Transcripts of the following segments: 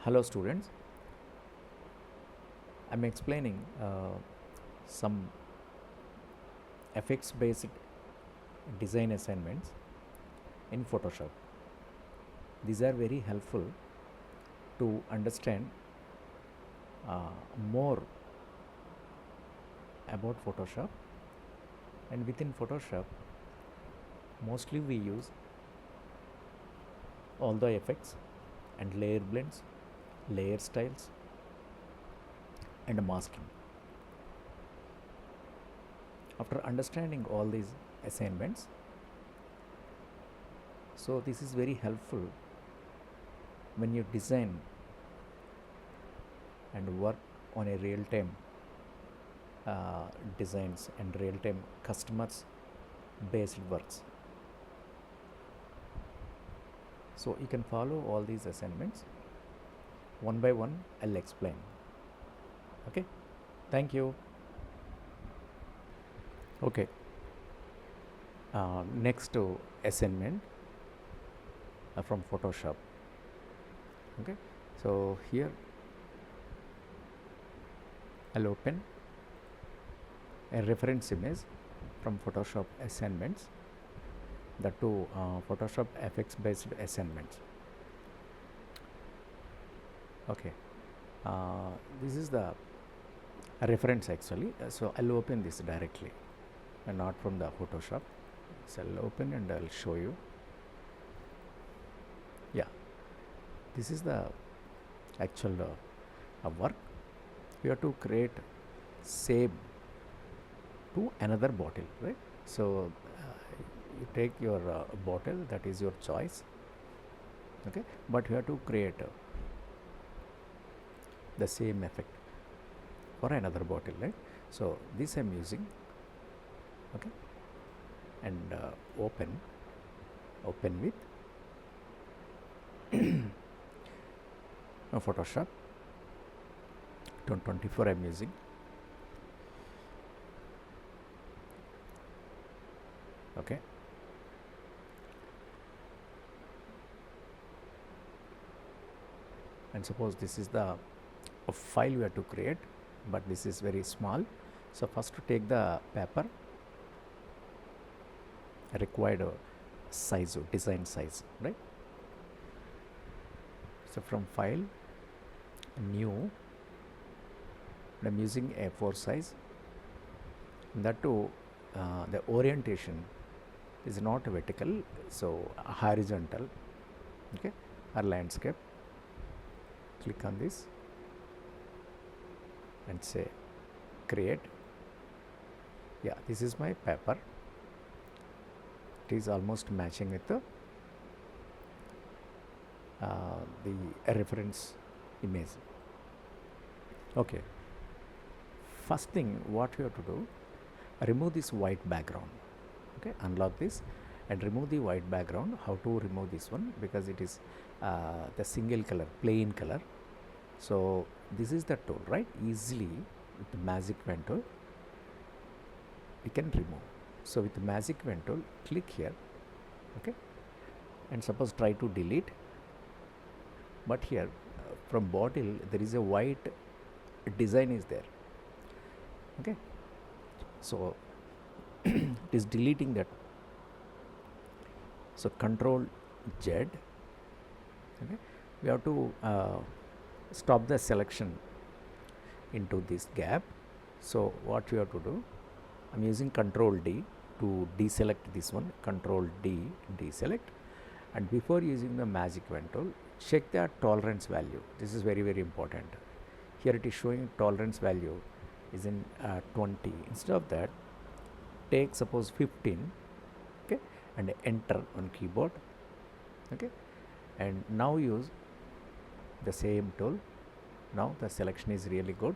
Hello students, I'm explaining some effects based design assignments in Photoshop. These are very helpful to understand more about Photoshop, and within Photoshop mostly we use all the effects and layer blends, layer styles and masking. After understanding all these assignments, so this is very helpful when you design and work on a real-time designs and real-time customers based works. So you can follow all these assignments one by one. I'll explain. Okay, thank you. Okay, next to assignment from Photoshop. Okay, so here I'll open a reference image from Photoshop assignments, the two Photoshop effects based assignments. Okay, this is the reference actually, so I'll open this directly and not from the Photoshop. So I'll open and I'll show you. Yeah, this is the actual work. We have to create same to another bottle, right? So you take your bottle, that is your choice. Okay, but you have to create the same effect for another bottle, right? So this I'm using. Okay, and open with Photoshop 2024 I'm using. Okay, and suppose this is the file we have to create, but this is very small. So first to take the paper required size or design size, right? So from file, new, I'm using A4 size. That too, the orientation is not vertical, so horizontal. Okay, or landscape. Click on this and say create. Yeah, this is my paper. It is almost matching with the reference image. Okay, first thing what you have to do, remove this white background. Okay, unlock this and remove the white background. How to remove this one? Because it is the single color, plain color. So this is the tool, right? Easily with the magic pen tool we can remove. So with the magic pen tool, click here. Okay, and suppose try to delete, but here from bottle there is a white design is there. Okay, so it is deleting that. So Control Z. Okay, we have to stop the selection into this gap. So what you have to do, I'm using Control D to deselect this one. Control D, deselect, and before using the magic pen tool, check the tolerance value. This is very important. Here it is showing tolerance value is in 20. Instead of that, take suppose 15. Okay, and enter on keyboard. Okay, and now use the same tool. Now the selection is really good,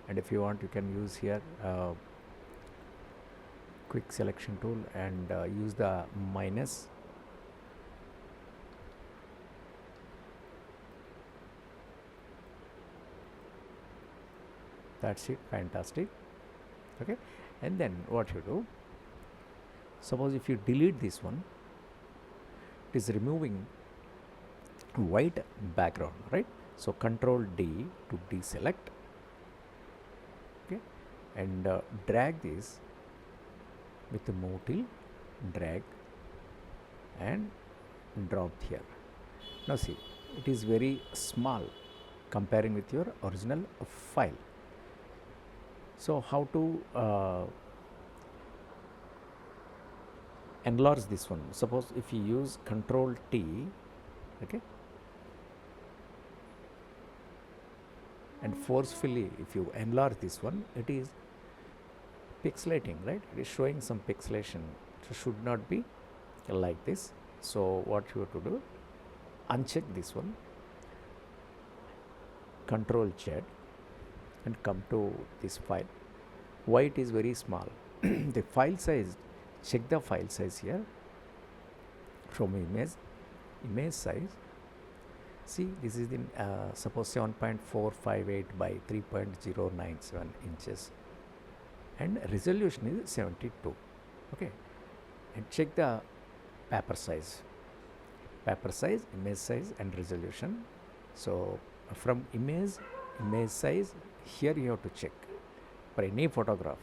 and if you want you can use here quick selection tool and use the minus. That's it, fantastic. Okay, and then what you do, suppose if you delete this one, it is removing white background, right? So Control D to deselect, okay, and drag this with the move till, drag and drop here. Now see, it is very small comparing with your original file. So how to enlarge this one? Suppose if you use Control T, okay, and forcefully if you enlarge this one, it is pixelating, right? It is showing some pixelation. It should not be like this. So what you have to do, uncheck this one, Control Z, and come to this file. Why it is very small? The file size, check the file size here from image size. See, this is in suppose 7.458 by 3.097 inches, and resolution is 72. Okay, and check the paper size, image size, and resolution. So from image size, here you have to check for any photograph,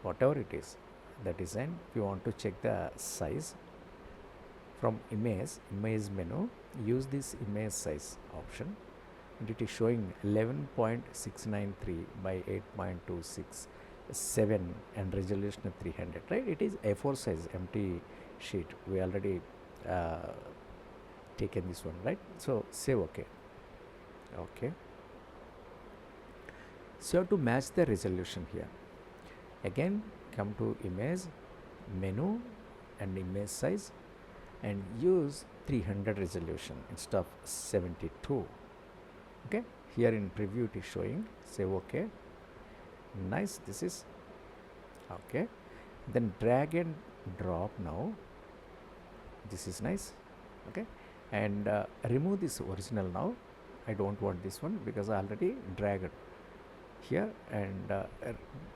whatever it is, the design. If you want to check the size from image menu, use this image size option, and it is showing 11.693 by 8.267 and resolution of 300, right? It is A4 size empty sheet. We already taken this one, right? So save, okay. So to match the resolution here, again come to image menu and image size and use 300 resolution instead of 72. Okay, here in preview it is showing, save, okay. Nice, this is okay. Then drag and drop now. This is nice, okay, and remove this original now. I don't want this one because I already dragged here, and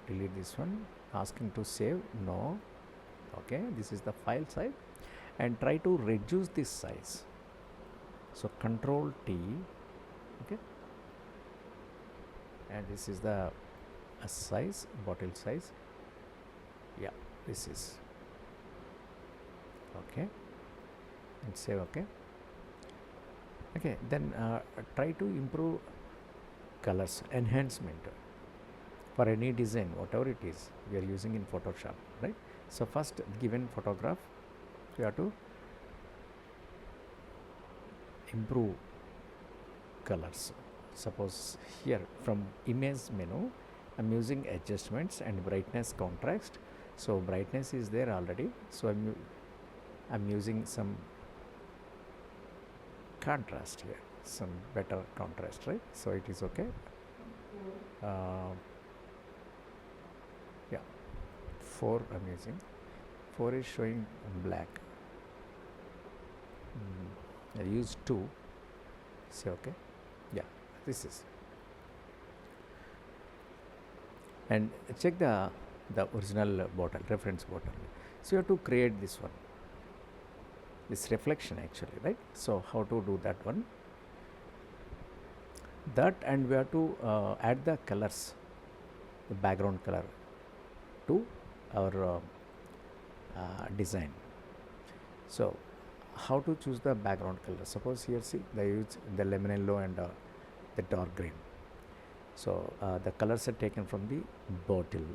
delete this one. Asking to save, no. Okay, this is the file size, and try to reduce this size. So Control T, okay, and this is the size, bottle size. Yeah, this is okay, and save, okay. Okay, then try to improve colors, enhancement for any design, whatever it is we are using in Photoshop, right? So first, given photograph, you have to improve colors. Suppose here from image menu, I'm using adjustments and brightness contrast. So brightness is there already, so I'm using some contrast here, some better contrast, right? So it is okay. Yeah, 4 I'm using. 4 is showing black. I use 2. Say okay. Yeah, this is. And check the original bottle, reference bottle. So you have to create this one, this reflection actually, right? So how to do that one? That, and we have to add the colors, the background color to our design. So how to choose the background color? Suppose here, see, they use the lemon yellow and the dark green. So the colors are taken from the bottle,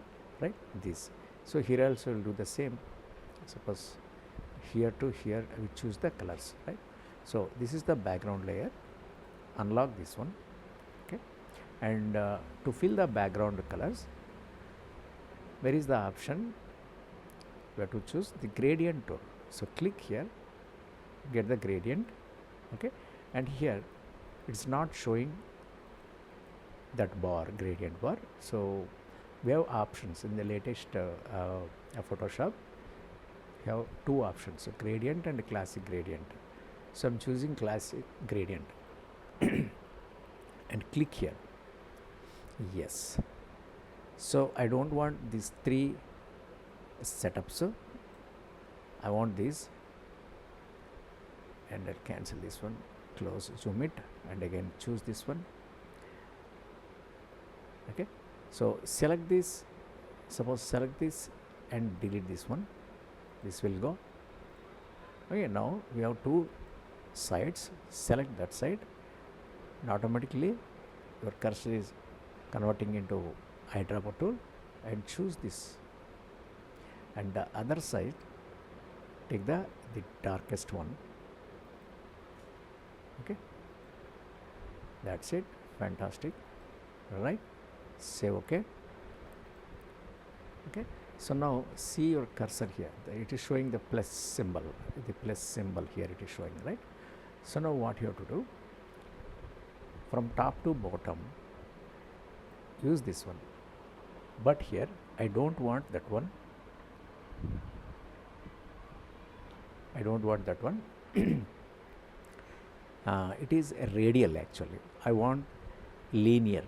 right? This. So here also will do the same. Suppose here to here we choose the colors, right? So this is the background layer. Unlock this one, okay, and to fill the background colors, where is the option? We have to choose the gradient tool. So click here, get the gradient, okay, and here it's not showing that bar, gradient bar. So we have options in the latest Photoshop. We have 2 options, so gradient and classic gradient. So I'm choosing classic gradient and click here. Yes. So I don't want these 3 setups. I want this, and I'll cancel this one. close, zoom it, and again choose this one. Okay, so select this, suppose select this and delete this one, this will go. Okay, now we have two sides, select that side, and automatically your cursor is converting into eyedropper tool, and choose this, and the other side take the darkest one. Okay, that's it, fantastic, right? Save. Okay. Okay, so now see your cursor here, it is showing the plus symbol, here it is showing, right? So now what you have to do, from top to bottom use this one, but here I don't want that one, it is a radial actually, I want linear,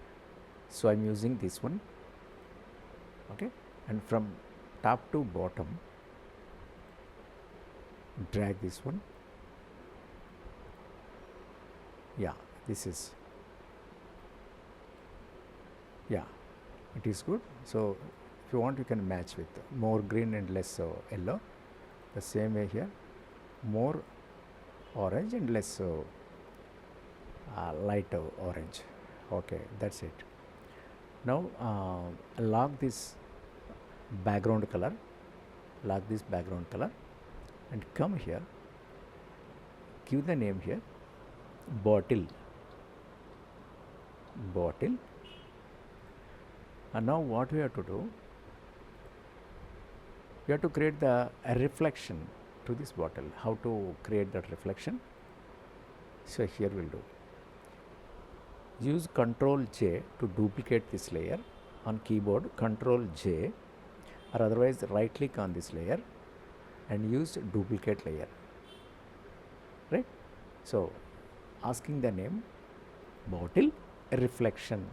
so I'm using this one. Okay, and from top to bottom drag this one. Yeah, this is, yeah, it is good. So if you want, you can match with more green and less yellow. The same way here, more orange and less light orange. Okay, that's it. Now lock this background color, and come here, give the name here bottle, and now what we have to do, we have to create a reflection to this bottle. How to create that reflection? So here we'll do, use Ctrl J to duplicate this layer on keyboard, Ctrl J, or otherwise right click on this layer and use duplicate layer, right? So asking the name bottle reflection,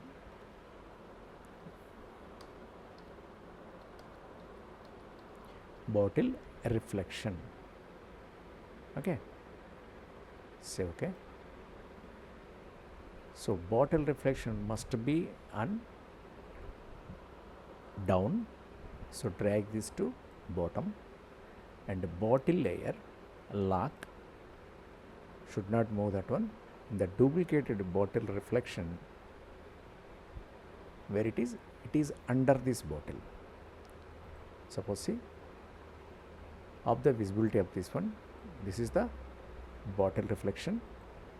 okay, say okay. So bottle reflection must be on down, so drag this to bottom, and the bottle layer lock, should not move that one. In the duplicated bottle reflection, where it is under this bottle. Suppose see, of the visibility of this one, this is the bottle reflection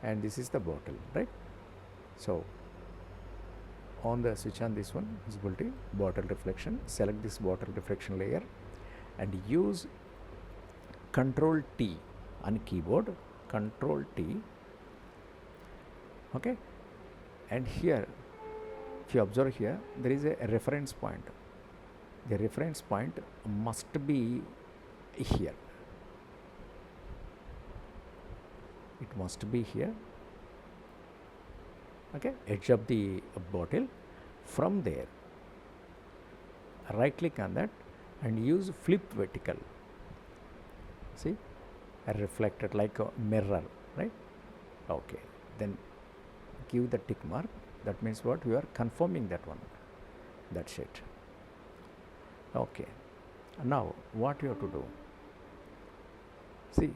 and this is the bottle, right? So on the switch on this one, visibility, bottle reflection, select this bottle reflection layer and use Ctrl T on keyboard, Ctrl T, okay, and here if you observe here, there is a reference point. The reference point must be here, it must be here, okay, edge of the bottle. From there right click on that and use flip vertical, see, reflected like a mirror, right? Okay, then give the tick mark, that means what, you are confirming that one, that's it. Okay, now what you have to do, see,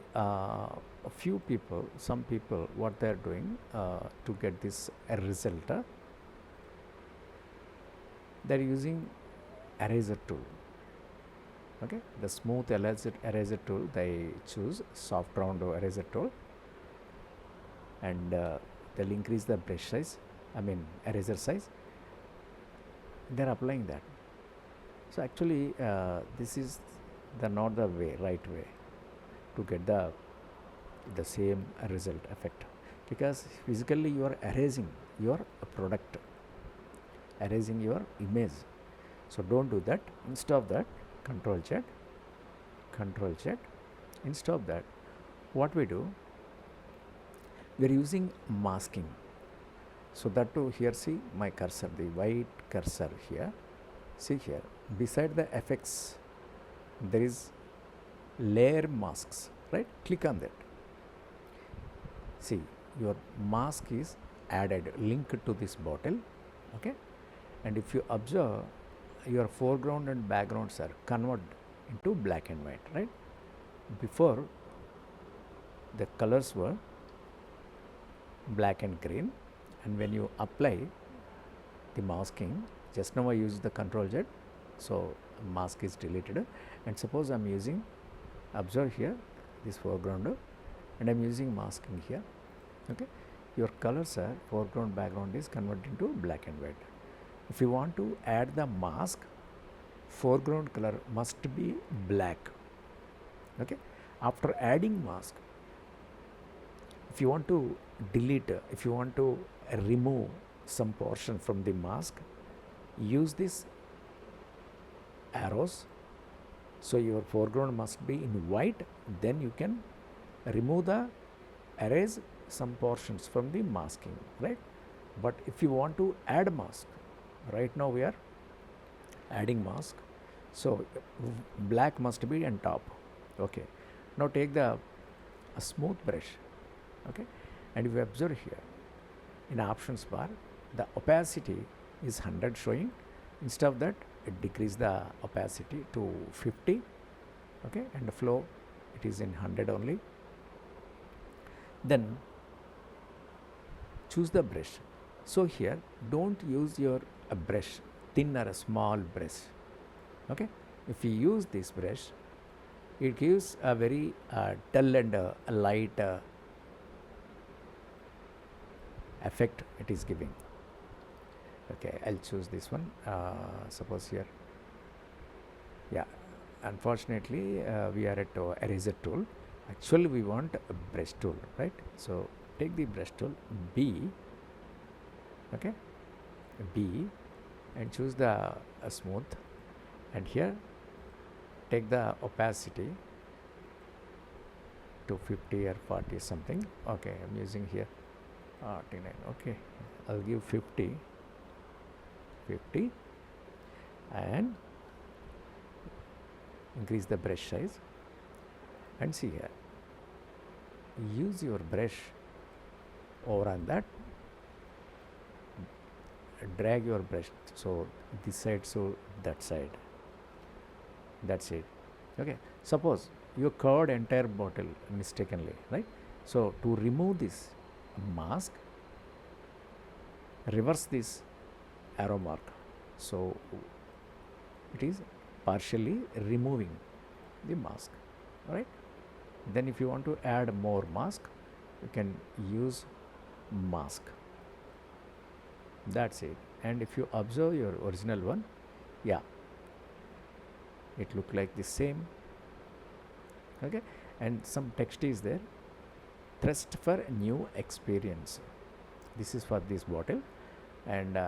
some people what they are doing to get this result, they are using eraser tool, okay, the smooth eraser tool, they choose soft round eraser tool, and they'll increase the brush size, eraser size, they are applying that. So actually this is not the right way to get the same result effect, because physically you are erasing your product, erasing your image. So don't do that. Instead of that, Control Z. Instead of that, what we do, we are using masking. So that too, here see my cursor, the white cursor here, see here beside the effects there is layer masks, right? Click on that. See, your mask is added, linked to this bottle. Okay, and if you observe, your foreground and backgrounds are converted into black and white, right? Before, the colors were black and green, and when you apply the masking, just now I used the Control Z, so mask is deleted. And suppose I am using, observe here, this foreground, and I am using masking here. Okay, your colors are foreground, background is converted into black and white. If you want to add the mask, foreground color must be black. Okay, after adding mask, if you want to delete, if you want to remove some portion from the mask, use this arrows. So your foreground must be in white, then you can remove the, erase some portions from the masking, right? But if you want to add mask, right now we are adding mask, so black must be on top. Okay, now take the a smooth brush. Okay, and if you observe here in options bar, the opacity is 100 showing. Instead of that, it decrease the opacity to 50. Okay, and the flow, it is in 100 only. Then choose the brush. So here, don't use your brush, thin or a small brush. Okay, if you use this brush, it gives a very dull and light effect it is giving. Okay, I'll choose this one. Suppose here, yeah, unfortunately we are at eraser tool. Actually we want a brush tool, right? So take the brush tool B. Okay, B, and choose the smooth, and here take the opacity to 50 or 40 something. Okay, I'm using here 49. Okay, I'll give 50, and increase the brush size. And see here, use your brush over on that, drag your brush, so this side, so that side, that's it. Okay, suppose you covered entire bottle mistakenly, right? So to remove this mask, reverse this arrow mark, so it is partially removing the mask, right? Then if you want to add more mask, you can use mask, that's it. And if you observe your original one, yeah, it look like the same. Okay, and some text is there, thirst for new experience. This is for this bottle, and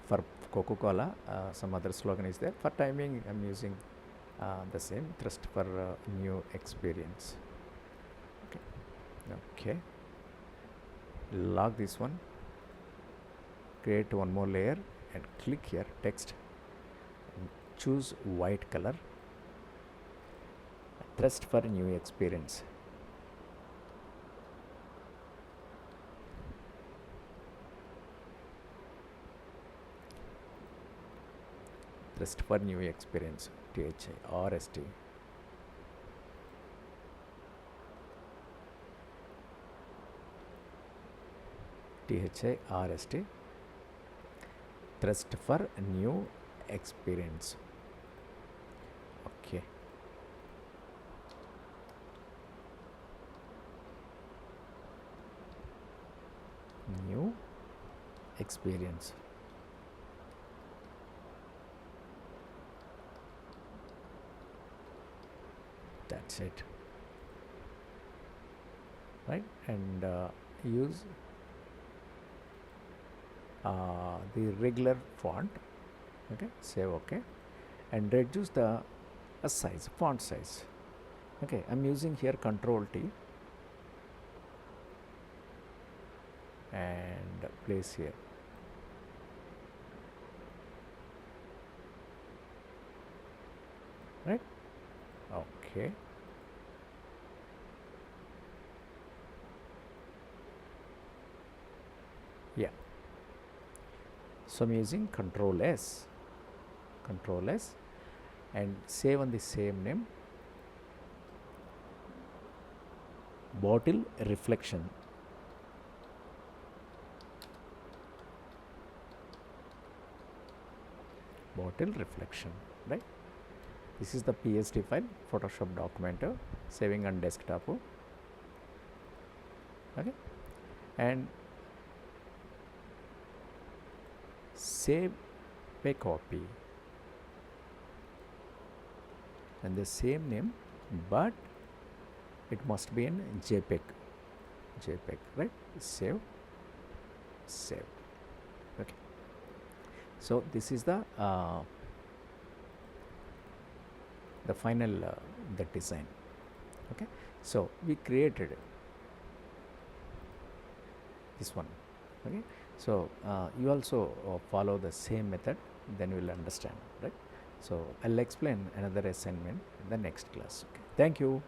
for Coca-Cola, some other slogan is there. For timing, I'm using the same, thirst for new experience. Okay, lock this one, create one more layer, and click here text, and choose white color, thirst for new experience. Thirst for new experience, THIRST. THIRST, thirst for new experience. Okay, new experience. That's it, right? And use the regular font. Okay, save. Okay, and reduce the size, font size. Okay, I'm using here Control T and place here. Right? Okay. So I'm using Control S, and save on the same name, bottle reflection. Bottle reflection, right? This is the PSD file, Photoshop Documenter, saving on desktop. Okay, and save a copy and the same name, but it must be in JPEG, right? Save. Okay, so this is the final the design. Okay, so we created this one. Okay, so you also follow the same method, then you will understand, right? So I'll explain another assignment in the next class. Okay, thank you.